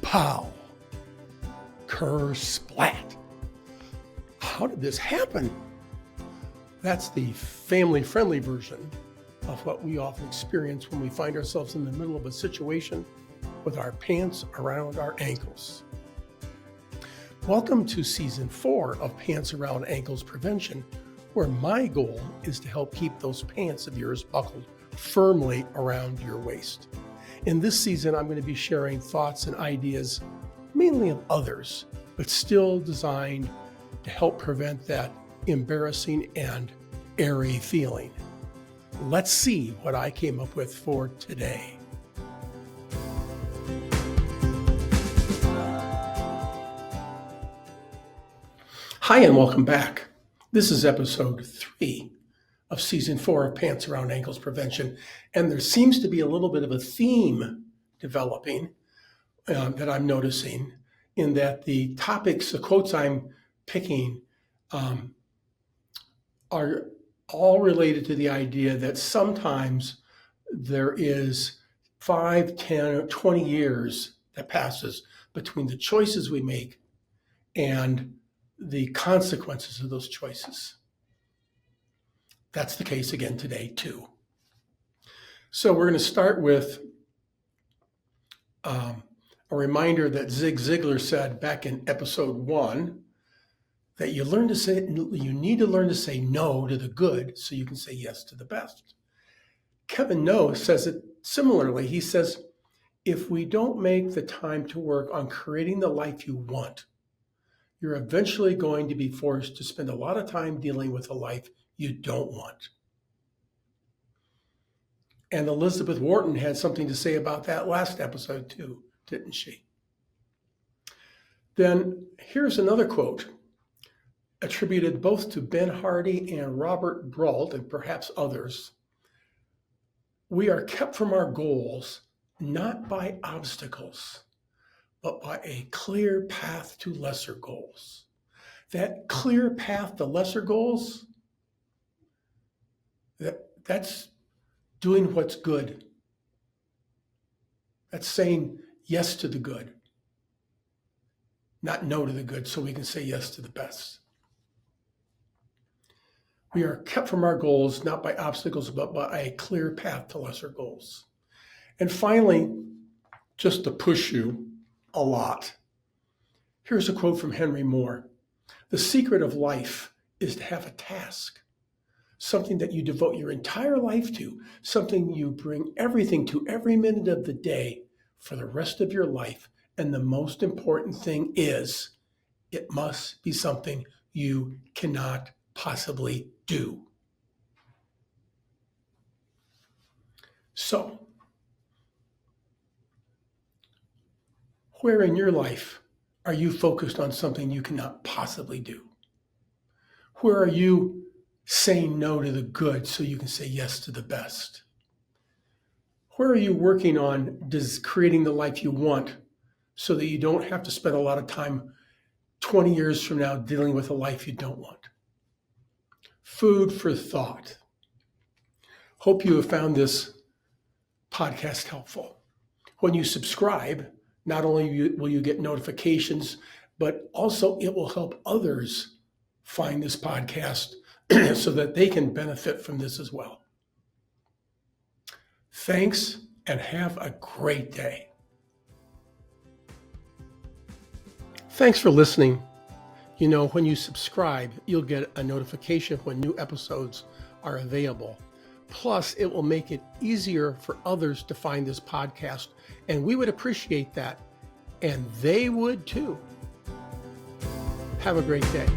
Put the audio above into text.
Pow! Splat! How did this happen? That's the family-friendly version of what we often experience when we find ourselves in the middle of a situation with our pants around our ankles. Welcome to Season 4 of Pants Around Ankles Prevention, where my goal is to help keep those pants of yours buckled firmly around your waist. In this season, I'm going to be sharing thoughts and ideas, mainly of others, but still designed to help prevent that embarrassing and airy feeling. Let's see what I came up with for today. Hi, and welcome back. This is episode 3 of Season 4 of Pants Around Ankles Prevention, and there seems to be a little bit of a theme developing that I'm noticing in that the topics, the quotes I'm picking are all related to the idea that sometimes there is 5, 10, 20 years that passes between the choices we make and the consequences of those choices. That's the case again today, too. So we're going to start with a reminder that Zig Ziglar said back in episode 1 that you need to learn to say no to the good so you can say yes to the best. Kevin No says it similarly. He says, if we don't make the time to work on creating the life you want, you're eventually going to be forced to spend a lot of time dealing with a life you don't want. And Elizabeth Wharton had something to say about that last episode too, didn't she? Then here's another quote attributed both to Ben Hardy and Robert Brault and perhaps others. We are kept from our goals not by obstacles, but by a clear path to lesser goals. That clear path to lesser goals, that's doing what's good. That's saying yes to the good, not no to the good, so we can say yes to the best. We are kept from our goals not by obstacles, but by a clear path to lesser goals. And finally, just to push you a lot, here's a quote from Henry Moore. The secret of life is to have a task, something that you devote your entire life to, something you bring everything to every minute of the day for the rest of your life. And the most important thing is, it must be something you cannot possibly do. So, where in your life are you focused on something you cannot possibly do? Where are you saying no to the good so you can say yes to the best? Where are you working on creating the life you want so that you don't have to spend a lot of time 20 years from now dealing with a life you don't want? Food for thought. Hope you have found this podcast helpful. When you subscribe, not only will you get notifications, but also it will help others find this podcast so that they can benefit from this as well. Thanks, and have a great day. Thanks for listening. You know, when you subscribe, you'll get a notification when new episodes are available. Plus, it will make it easier for others to find this podcast, and we would appreciate that, and they would too. Have a great day.